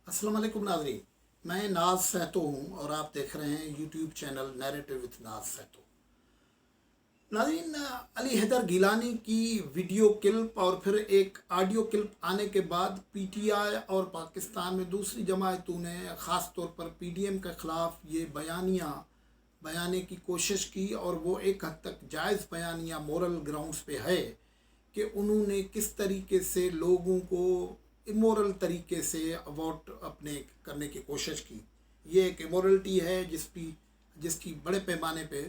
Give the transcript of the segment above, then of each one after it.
अस्सलाम वालेकुम नाज़रीन। मैं नाज सहतो हूँ और आप देख रहे हैं यूट्यूब चैनल नैरेटिव विथ नाज सहतो। नाज़रीन, अली हैदर गिलानी की वीडियो क्लिप और फिर एक ऑडियो क्लिप आने के बाद पीटीआई और पाकिस्तान में दूसरी जमातों ने ख़ास तौर पर पीडीएम के ख़िलाफ़ ये बयाने की कोशिश की और वो एक हद तक जायज़ बयानिया मोरल ग्राउंड्स पे है कि उन्होंने किस तरीके से लोगों को इमोरल तरीके से वोट अपने करने की कोशिश की। ये एक इमोरलिटी है जिसकी बड़े पैमाने पे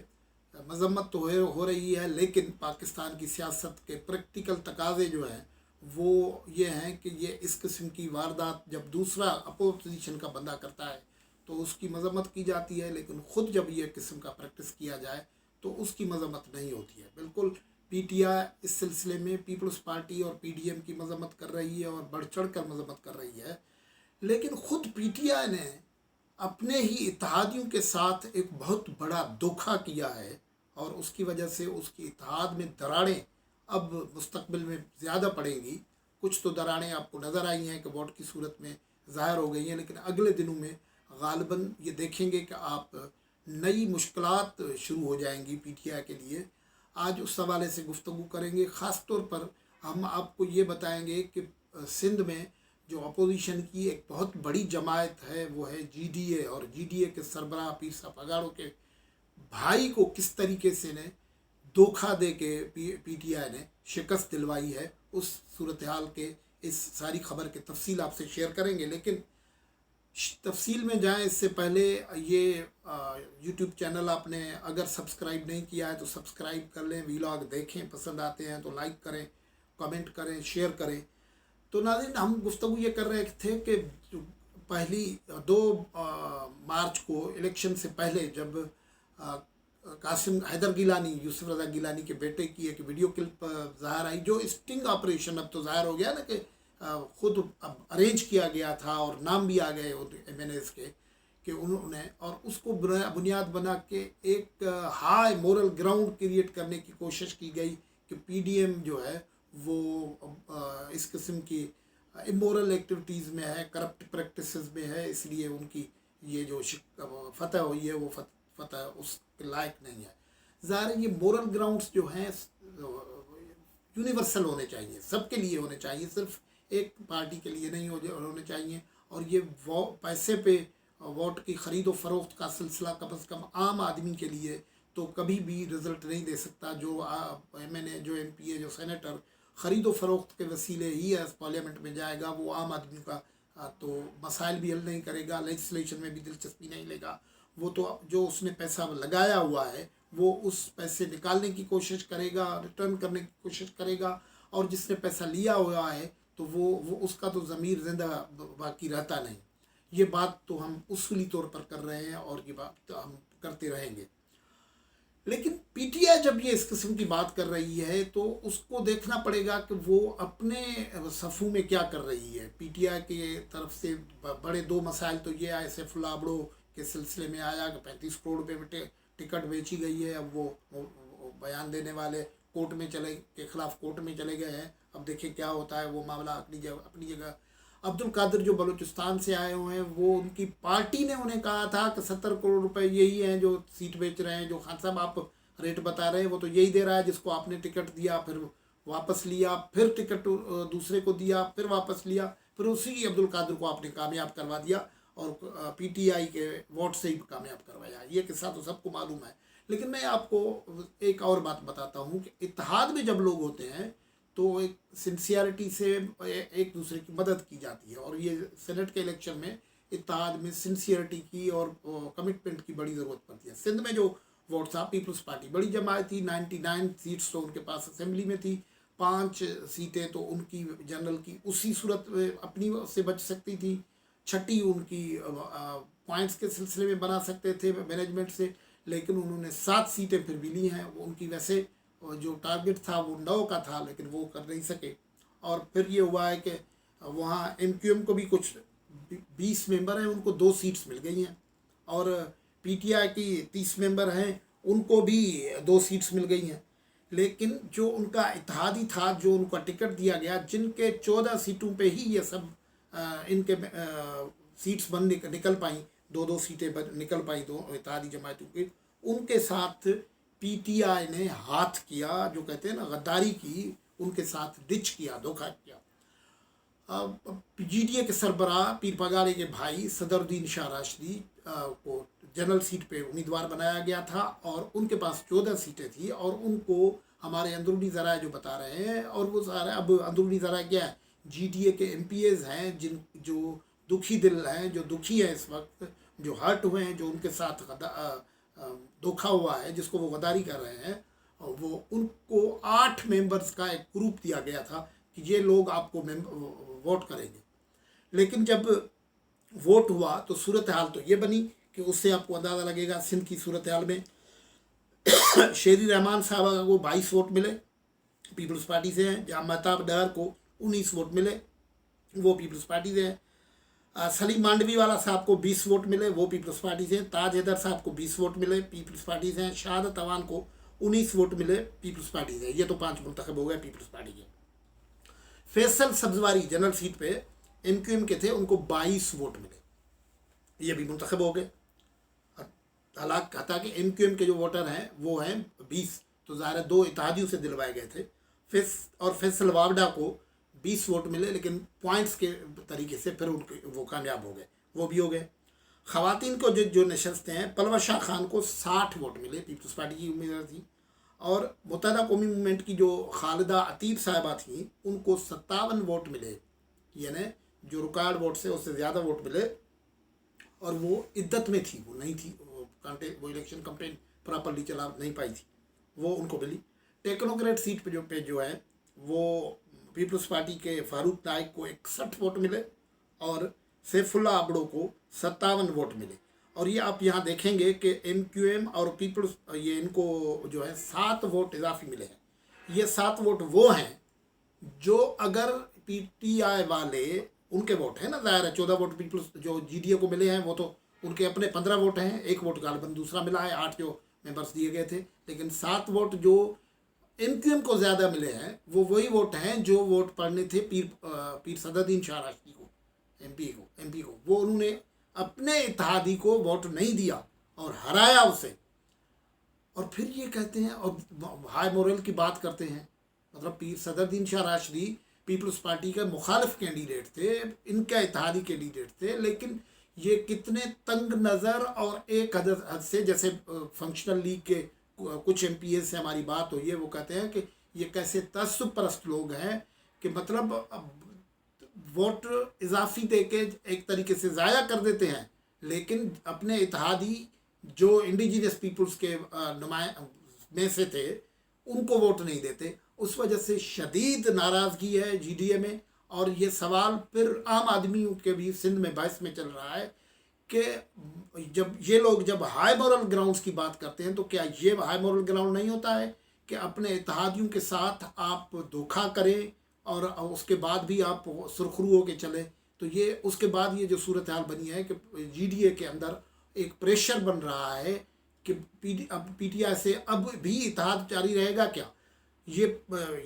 मजम्मत तो हो रही है, लेकिन पाकिस्तान की सियासत के प्रैक्टिकल तकाजे जो हैं वो ये हैं कि ये इस किस्म की वारदात जब दूसरा अपोजिशन का बंदा करता है तो उसकी मजम्मत की जाती है, लेकिन ख़ुद जब ये किस्म का प्रैक्टिस किया जाए तो उसकी मजम्मत नहीं होती है। बिल्कुल पीटीआई इस सिलसिले में पीपल्स पार्टी और पीडीएम की मजम्मत कर रही है और बढ़ चढ़ कर मजम्मत कर रही है, लेकिन ख़ुद पीटीआई ने अपने ही इत्तेहादियों के साथ एक बहुत बड़ा धोखा किया है और उसकी वजह से उसकी इत्तेहाद में दरारें अब मुस्तकबिल में ज़्यादा पड़ेंगी। कुछ तो दरारें आपको नज़र आई हैं कि वोट की सूरत में ज़ाहिर हो गई हैं, लेकिन अगले दिनों में गालिबन ये देखेंगे कि आप नई मुश्किलात शुरू हो जाएंगी पीटीआई के लिए। आज उस हवाले से गुफ्तगू करेंगे। ख़ास तौर पर हम आपको ये बताएंगे कि सिंध में जो अपोजिशन की एक बहुत बड़ी जमात है वो है जीडीए, और जीडीए के सरबराह पीर साहब अगाड़ो के भाई को किस तरीके से ने धोखा दे के पीटीआई ने शिकस्त दिलवाई है। उस सूरत हाल के इस सारी खबर की तफसील आपसे शेयर करेंगे, लेकिन तफसील में जाएं इससे पहले ये यूट्यूब चैनल आपने अगर सब्सक्राइब नहीं किया है तो सब्सक्राइब कर लें, वीलॉग देखें, पसंद आते हैं तो लाइक करें, कमेंट करें, शेयर करें। तो नाज़रीन, हम गुफ्तगू ये कर रहे थे कि पहली 2 मार्च को इलेक्शन से पहले जब कासिम हैदर गिलानी, यूसुफ रज़ा गिलानी के बेटे की एक वीडियो क्लिप ज़ाहिर आई, जो स्टिंग ऑपरेशन अब तो ज़ाहिर हो गया ना कि ख़ुद अब अरेंज किया गया था और नाम भी आ गए MNAs के कि उन्होंने, और उसको बुनियाद बना के एक हाई मोरल ग्राउंड क्रिएट करने की कोशिश की गई कि पीडीएम जो है वो इस किस्म की इमोरल एक्टिविटीज़ में है, करप्ट प्रैक्टिसेस में है, इसलिए उनकी ये जो फतह हुई है वो फतह उसके लायक नहीं है। ज़ाहिर ये मोरल ग्राउंड्स जो हैं यूनिवर्सल होने चाहिए, सबके लिए होने चाहिए, सिर्फ एक पार्टी के लिए नहीं होने चाहिए। और ये पैसे पे वोट की ख़रीद व फ़रोख्त का सिलसिला कम अज़ कम आम आदमी के लिए तो कभी भी रिज़ल्ट नहीं दे सकता। जो MNA, जो MP, जो सेनेटर ख़रीद व फ़रोख्त के वसीले ही पार्लियामेंट में जाएगा, वो आम आदमी का तो मसाइल भी हल नहीं करेगा, लेजिस्लेशन में भी दिलचस्पी नहीं लेगा। वो तो जो उसने पैसा लगाया हुआ है वो उस पैसे निकालने की कोशिश करेगा, रिटर्न करने की कोशिश करेगा, और जिसने पैसा लिया हुआ है तो वो उसका तो ज़मीर ज़िंदा बाकी रहता नहीं। ये बात तो हम उसूली तौर पर कर रहे हैं और ये बात तो हम करते रहेंगे। लेकिन पीटीआई जब ये इस किस्म की बात कर रही है तो उसको देखना पड़ेगा कि वो अपने सफ़ू में क्या कर रही है। पीटीआई के तरफ से बड़े 2 मसाइल तो ये आए, सैफुल्लाह अबड़ो के सिलसिले में आया कि 35 करोड़ रुपये में टिकट बेची गई है। अब वो बयान देने वाले कोर्ट में के खिलाफ कोर्ट में चले गए हैं। अब देखिए क्या होता है। वो मामला अपनी जगह। अब्दुल कादिर जो बलूचिस्तान से आए हुए हैं, वो उनकी पार्टी ने उन्हें कहा था कि 70 करोड़ रुपए यही हैं जो सीट बेच रहे हैं, जो खान साहब आप रेट बता रहे हैं वो तो यही दे रहा है जिसको आपने टिकट दिया, फिर वापस लिया, फिर टिकट दूसरे को दिया, फिर वापस लिया, फिर उसी अब्दुल कादिर को आपने कामयाब करवा दिया और पीटीआई के वोट से ही कामयाब करवाया। ये किस्सा तो सबको मालूम है। लेकिन मैं आपको एक और बात बताता हूँ कि इत्तेहाद में जब लोग होते हैं तो एक सिंसियरिटी से एक दूसरे की मदद की जाती है, और ये सेनेट के इलेक्शन में इत्तेहाद में सिंसियरिटी की और कमिटमेंट की बड़ी ज़रूरत पड़ती है। सिंध में जो वोट था, पीपल्स पार्टी बड़ी जमात थी, 99 सीट्स तो उनके पास असेंबली में थी, 5 सीटें तो उनकी जनरल की उसी सूरत में अपनी से बच सकती थी, 6ठी उनकी पॉइंट्स के सिलसिले में बना सकते थे मैनेजमेंट से, लेकिन उन्होंने 7 सीटें फिर भी ली हैं। उनकी वैसे जो टारगेट था वो 9 का था, लेकिन वो कर नहीं सके। और फिर ये हुआ है कि वहाँ MQM को भी कुछ 20 मेंबर हैं, उनको 2 सीट्स मिल गई हैं, और पीटीआई की 30 मेंबर हैं, उनको भी 2 सीट्स मिल गई हैं। लेकिन जो उनका इत्तेहादी था, जो उनका टिकट दिया गया, जिनके 14 सीटों पे ही ये सब इनके सीट्स निकल पाई, दो दो सीटें निकल पाई दो इत्तेहादी जमातों की, उनके साथ पीटीआई ने हाथ किया, जो कहते हैं ना गद्दारी की, उनके साथ डिच किया, धोखा किया। जीडीए के सरबराह पीर पगाड़े के भाई सदरुद्दीन शाह राशिदी को जनरल सीट पे उम्मीदवार बनाया गया था और उनके पास 14 सीटें थी और उनको हमारे अंदरूनी ज़राए जो बता रहे हैं, और वो सारे अब अंदरूनी ज़राए क्या है, जीडीए के एमपीएज हैं जो दुखी दिल हैं, जो दुखी हैं इस वक्त, जो हर्ट हुए हैं, जो उनके साथ धोखा हुआ है, जिसको वो गद्दारी कर रहे हैं, वो उनको 8 मेंबर्स का एक ग्रुप दिया गया था कि ये लोग आपको वोट करेंगे। लेकिन जब वोट हुआ तो सूरत हाल तो ये बनी कि उससे आपको अंदाज़ा लगेगा सिंध की सूरत हाल में शेरी रहमान साहब को 22 वोट मिले, पीपल्स पार्टी से हैं, जहाँ महताब डहर को 19 वोट मिले, वो पीपल्स पार्टी से हैं। सलीम मांडवी वाला साहब को 20 वोट मिले, वो पीपल्स पार्टी से हैं। ताज हैदर साहब को 20 वोट मिले, पीपल्स पार्टी से हैं। शहादत अवान को 19 वोट मिले, पीपल्स पार्टी से। ये तो 5 मुंतखब हो गए पीपल्स पार्टी के। फैसल सब्जवारी जनरल सीट पे एमक्यूएम के थे, उनको 22 वोट मिले, ये भी मुंतखब हो गए। हालांकि कहता कि एमक्यूएम के जो वोटर हैं वो हैं 20, तो ज़ाहिर है 2 इत्तेहादियों से दिलवाए गए थे। और फैसल वावडा को 20 वोट मिले, लेकिन पॉइंट्स के तरीके से फिर उनके वो कामयाब हो गए, वो भी हो गए। ख़वातीन को जो नशस्तें हैं, पलवशा खान को 60 वोट मिले, पीपल्स पार्टी की उम्मीदवार थी। और मुत्तहदा कौमी मूवमेंट की जो खालिदा अतीब साहिबा थी, उनको 57 वोट मिले, यानी जो रिकॉर्ड वोट से उससे ज़्यादा वोट मिले, और वो इद्दत में थी, वो नहीं थी, वो इलेक्शन कैंपेन प्रॉपरली चला नहीं पाई थी, वो उनको मिली। टेक्नोक्रेट सीट पे जो है वो पीपल्स पार्टी के फारूक नाइक को 61 वोट मिले और सैफुल्ला अबड़ो को 57 वोट मिले। और ये आप यहाँ देखेंगे कि एमक्यूएम और पीपल्स, ये इनको जो है 7 वोट इजाफी मिले हैं। ये 7 वोट वो हैं जो अगर पीटीआई वाले, उनके वोट है ना, ज़ाहिर है 14 वोट पीपल्स जो जीडीए को मिले हैं, वो तो उनके अपने 15 वोट हैं, 1 वोट गालिबन दूसरा मिला है, 8 जो मेंबर्स दिए गए थे। लेकिन 7 वोट जो एमक्यूएम को ज़्यादा मिले हैं, वो वही वोट हैं जो वोट पड़ने थे पीर सदरुद्दीन शाह राशिदी को, एमपी को। वो उन्होंने अपने इत्तेहादी को वोट नहीं दिया और हराया उसे। और फिर ये कहते हैं, और हाई मोरल की बात करते हैं, मतलब पीर सदरुद्दीन शाह राशिदी पीपल्स पार्टी के मुखालिफ कैंडिडेट थे, इनका इत्तेहादी कैंडिडेट थे, लेकिन ये कितने तंग नज़र और एक हद से, जैसे फंक्शनल लीग के कुछ एमपीए से हमारी बात हुई है, वो कहते हैं कि ये कैसे तअस्सुब परस्त लोग हैं कि मतलब वोट इजाफी दे के एक तरीके से ज़ाया कर देते हैं, लेकिन अपने इत्तेहादी जो इंडिजिनस पीपल्स के में से थे उनको वोट नहीं देते। उस वजह से शदीद नाराज़गी है जीडीए में। और ये सवाल फिर आम आदमियों के भी सिंध में बहस में चल रहा है कि जब ये लोग जब हाई मॉरल ग्राउंड्स की बात करते हैं, तो क्या ये हाई मॉरल ग्राउंड नहीं होता है कि अपने इत्तेहादियों के साथ आप धोखा करें और उसके बाद भी आप सुरखरू हो के चले? तो ये उसके बाद ये जो सूरत हाल बनी है कि जीडीए के अंदर एक प्रेशर बन रहा है कि पीटीआई से अब भी इत्तेहाद जारी रहेगा क्या। ये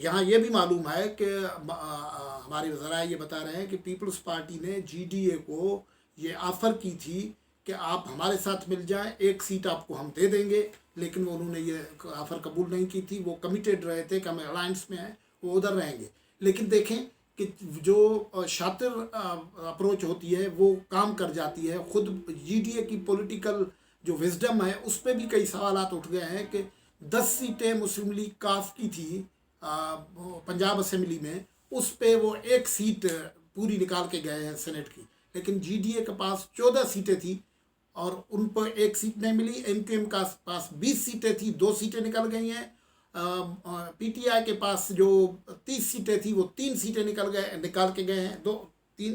यहाँ ये भी मालूम है कि हमारे ज़राए ये बता रहे हैं कि पीपल्स पार्टी ने जीडीए को ये ऑफ़र की थी कि आप हमारे साथ मिल जाएं, 1 सीट आपको हम दे देंगे, लेकिन उन्होंने ये ऑफ़र कबूल नहीं की थी। वो कमिटेड रहे थे कि हम अलायंस में हैं, वो उधर रहेंगे। लेकिन देखें कि जो शातिर अप्रोच होती है वो काम कर जाती है। ख़ुद जीडीए की पॉलिटिकल जो विजडम है उस पर भी कई सवालात उठ गए हैं कि 10 सीटें मुस्लिम लीग काफ की थी पंजाब असेंबली में, उस पे वो 1 सीट पूरी निकाल के गए हैं सेनेट की, लेकिन जीडीए के पास 14 सीटें थी और उन पर 1 सीट नहीं मिली। एमक्यूएम का पास 20 सीटें थी, 2 सीटें निकल गई हैं। पीटीआई के पास जो 30 सीटें थी वो 3 सीटें निकाल के गए हैं। 3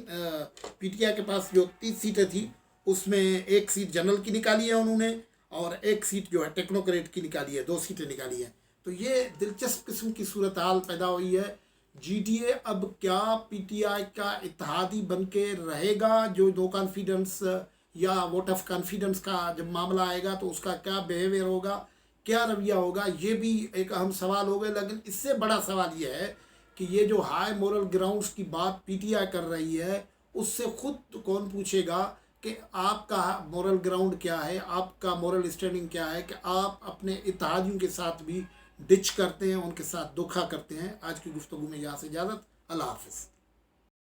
पीटीआई के पास जो 30 सीटें थी उसमें 1 सीट जनरल की निकाली है उन्होंने और 1 सीट जो है टेक्नोक्रेट की निकाली है, 2 सीटें निकाली हैं। तो ये दिलचस्प किस्म की सूरत हाल पैदा हुई है। जीडीए अब क्या पीटीआई का इत्तेहादी बन के रहेगा? जो नो कॉन्फिडेंस या वोट ऑफ कॉन्फिडेंस का जब मामला आएगा तो उसका क्या बिहेवियर होगा, क्या रवैया होगा, ये भी एक अहम सवाल होगा। लेकिन इससे बड़ा सवाल ये है कि ये जो हाई मोरल ग्राउंड्स की बात पीटीआई कर रही है اس سے خود کون پوچھے گا کہ آپ کا مورل گراؤنڈ کیا ہے، آپ کا مورل اسٹینڈنگ کیا ہے، کہ آپ اپنے اتحادیوں کے ساتھ بھی ڈچ کرتے ہیں، ان کے ساتھ دھوکھا کرتے ہیں۔ آج کی گفتگو میں یہاں سے اجازت، اللہ حافظ۔